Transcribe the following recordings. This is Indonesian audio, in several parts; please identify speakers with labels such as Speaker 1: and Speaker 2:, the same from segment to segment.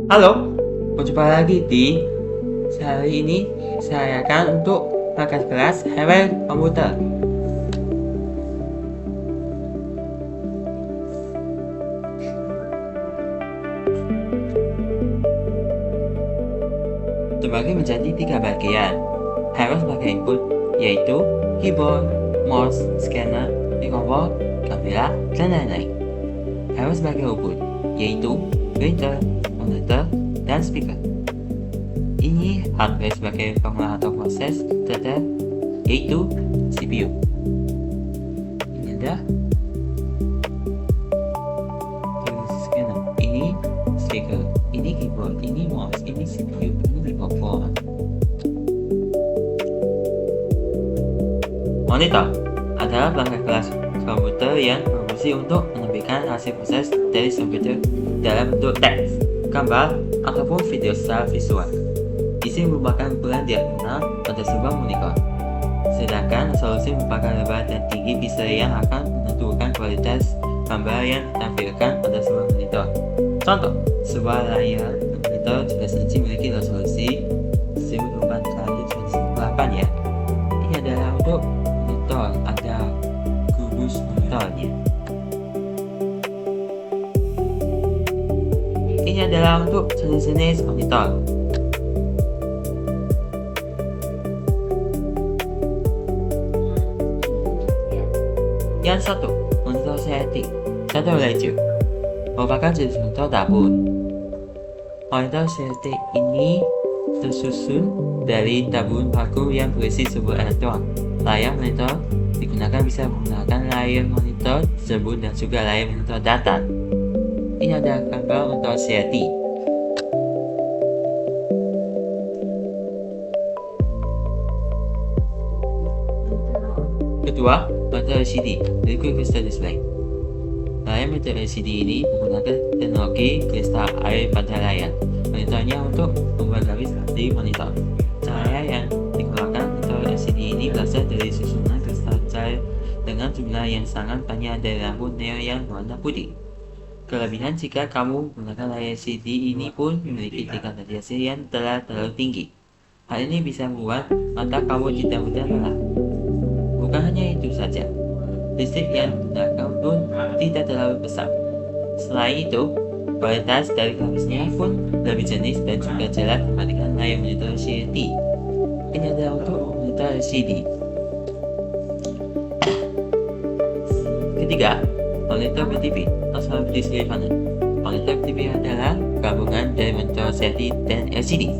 Speaker 1: Halo, berjumpa lagi di hari ini saya akan untuk makan kelas Hewel Komputer. Terbagi menjadi 3 bagian. Hewel sebagai input yaitu keyboard, mouse, scanner, microphone, kamera, dan lain-lain. Hewel sebagai output yaitu printer, monitor, dan speaker. Ini hardware sebagai pengolah atau proses data yaitu CPU. Ini ada scanner, ini speaker, ini keyboard, ini mouse, ini CPU, ini mikrofon. Monitor adalah perangkat kelas komputer yang berfungsi untuk menampilkan hasil proses dari komputer dalam bentuk teks, gambar, ataupun video secara visual. Isi merupakan ukuran diagonal pada sebuah monitor, sedangkan resolusi merupakan lebar dan tinggi pixel yang akan menentukan kualitas gambar yang ditampilkan pada sebuah monitor. Contoh, sebuah layar monitor 13 inci memiliki resolusi 1024x1098 ya. Ini adalah untuk monitor, ada kubus monitornya. Ini adalah untuk jenis-jenis monitor. Yang satu, monitor CRT Shadow Ledger merupakan jenis monitor dapur. Monitor CRT ini tersusun dari tabung paku yang berisi sebuah elektron. Layar monitor digunakan bisa menggunakan layar monitor tersebut dan juga layar monitor datar. Ini adalah gambar monitor CRT. Kedua, monitor LCD Liquid Crystal Display. Layar monitor LCD ini menggunakan teknologi kristal air pada layar. Monitornya untuk membuat garis di monitor. Cahaya yang dikeluarkan monitor LCD ini berasal dari susunan kristal cair dengan jumlah yang sangat banyak dari lampu neon yang warna putih. Kelebihan jika kamu menggunakan layar LCD ini pun memiliki tingkat radiasi yang telah terlalu tinggi. Hal ini bisa membuat mata kamu tidak mudah lelah. Bukan hanya itu saja, listrik yang digunakan pun tidak terlalu besar. Selain itu, kualitas dari garisnya pun lebih jenis dan juga jelas dibandingkan layar monitor CRT. Ini adalah untuk monitor LCD. Ketiga, monitor PTV atau Display Panel. Monitor PTV adalah gabungan dari monitor CRT dan LCD.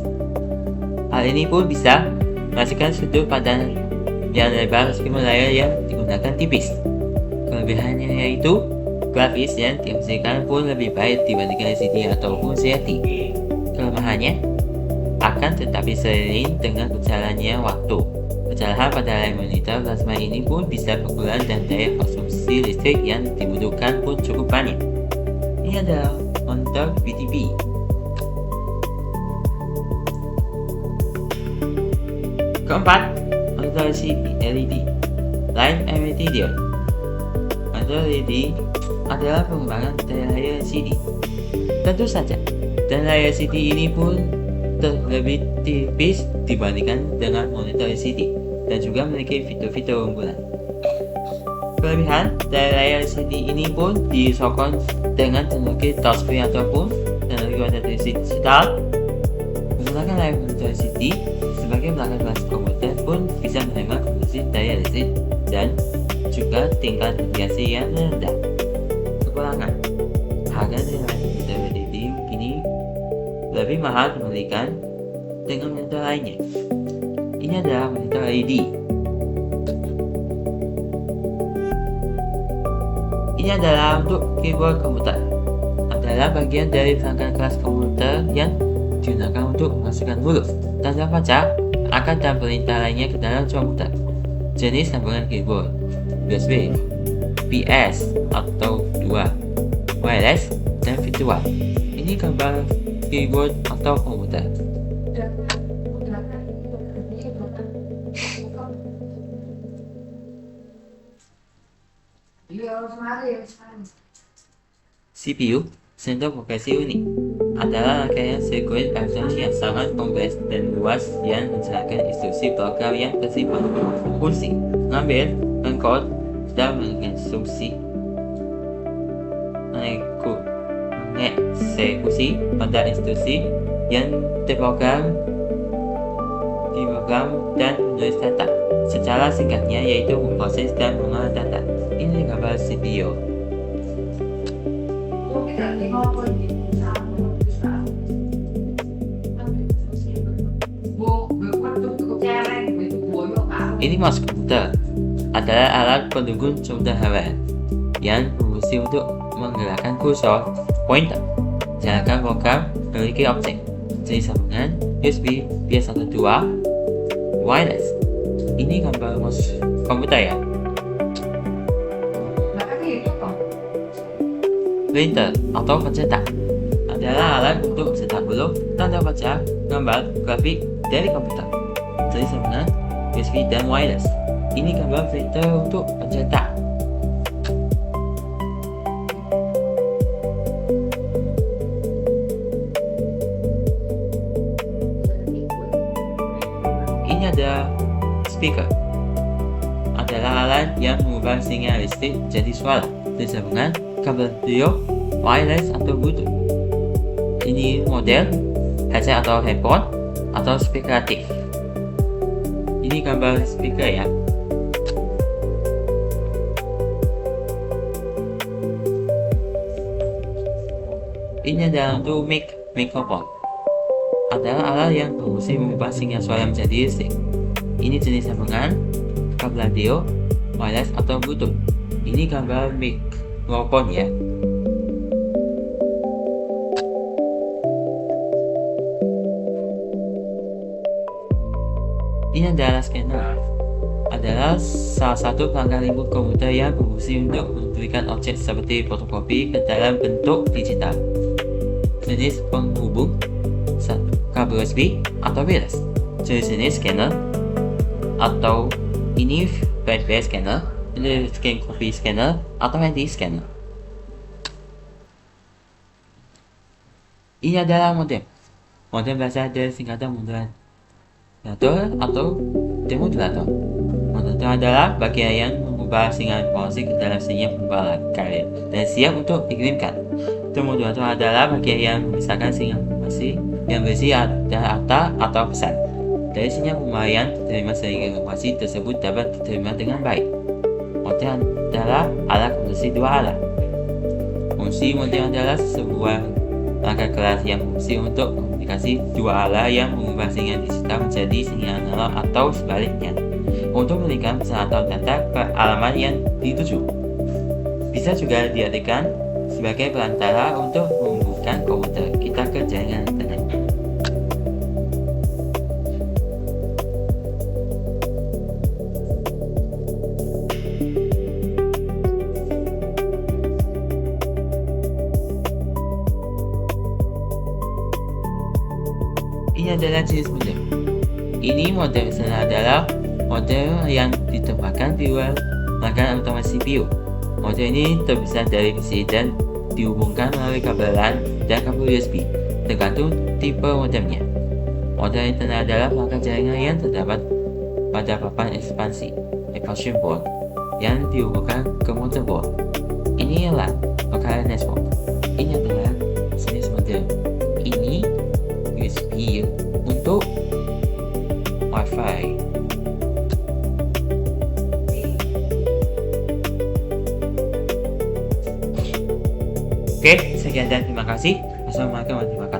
Speaker 1: Hal ini pun bisa menghasilkan sudut pandang yang lebar meskipun layar yang digunakan tipis. Kelebihannya yaitu grafis yang dihasilkan pun lebih baik dibandingkan LCD ataupun CRT. Kelemahannya akan tetapi seiring dengan berjalannya waktu, kecerahan pada layar monitor plasma ini pun bisa berkurang dan daya konsumsi listrik yang dibutuhkan pun cukup banyak. Ini adalah monitor PTV. Keempat, monitor LED Live Emitting Diode. Monitor LED adalah pengembangan dari layar LCD. Tentu saja, dan layar LCD ini pun lebih tipis dibandingkan dengan monitor LCD dan juga memiliki fitur-fitur unggulan. Kelebihan dari layar LCD ini pun disokong dengan teknologi touchscreen ataupun teknologi warna digital. Menggunakan layar monitor LCD sebagai perangkat kelas komputer pun bisa menerima kondisi daya listrik dan juga tingkat radiasi yang rendah. Kekurangan, harga dari layar monitor LED kini lebih mahal dibandingkan dengan monitor lainnya. Ini adalah monitor LED. Ini adalah untuk keyboard komputer. Adalah bagian dari perangkat kelas komputer yang digunakan untuk memasukkan huruf, tanda baca, angka dan perintah lainnya ke dalam komputer. Jenis sambungan keyboard USB, PS atau 2, wireless, dan virtual. Ini gambar keyboard atau komputer. CPU, Central Processing Unit, adalah rangkaian sirkuit elektronik yang sangat kompleks dan luas yang menjalankan instruksi program yang tersimpan. Fungsi mengambil, mengkode, dan menginstruksi mengeksekusi pada instruksi yang diprogram dan menulis data. Secara singkatnya yaitu memproses dan mengolah data. Ini gambar CPU. Ini mouse komputer adalah alat pendukung sumber hardware yang berfungsi untuk menggerakkan kursor, pointer, jalankan program, memiliki objek, jenis sambungan, USB, PS12, wireless. Ini gambar mouse komputer ya. Printer atau pencetak adalah alat untuk mencetak huruf, tanda baca, gambar, grafik dari komputer, jenis sambungan, USB dan wireless. Ini gambar printer untuk pencetak. Ini ada speaker, adalah alat yang mengubah sinyal listrik jadi suara dari sambungan, kabel radio, wireless atau Bluetooth. Ini model headset atau handphone atau speaker aktif. Ini gambar speaker ya. Ini adalah untuk mikrofon, adalah alat yang berfungsi mengubah sinyal suara menjadi listrik. Ini jenis sambungan, kabel radio, wireless atau Bluetooth. Ini gambar mikrofon ya. Ini adalah scanner, adalah salah satu pelanggan lingkup komputer yang berfungsi untuk memberikan objek seperti fotokopi ke dalam bentuk digital. Jenis penghubung, kabel USB atau wireless. Jenis scanner atau ini flash scanner, ini scan copy scanner atau handy scanner. Ini adalah modem. Modem berasal dari singkatan modulator atau demodulator. Modulator adalah bagian yang mengubah sinyal informasi ke dalam sinyal pembawa karya dan siap untuk dikirimkan. Demodulator adalah bagian yang memisahkan sinyal informasi yang berisi data atau pesan dari sinyal pembawa yang diterima sehingga informasi tersebut dapat diterima dengan baik. Modem adalah alat komunikasi dua arah. Fungsi modem adalah sebuah rangka keras yang berfungsi untuk komunikasi dua arah yang mengubah sinyal digital menjadi sinyal analog atau sebaliknya untuk mengirimkan pesan atau data ke alamat yang dituju. Bisa juga diartikan sebagai perantara untuk menghubungkan komputer kita ke jaringan internet. Ini adalah jenis modem. Ini modem adalah model yang ditempatkan di luar rangkaian utama CPU. Model ini terpisah dari PC dan dihubungkan melalui kabel LAN dan kabel USB, tergantung tipe modemnya. Model internet adalah perangkat jaringan yang terdapat pada papan ekspansi expansion board yang dihubungkan ke motherboard. Ini LAN, local network. Ini adalah jenis modem. Ini USB untuk Wi-Fi. Oke, sekian dan terima kasih. Assalamualaikum warahmatullahi wabarakatuh.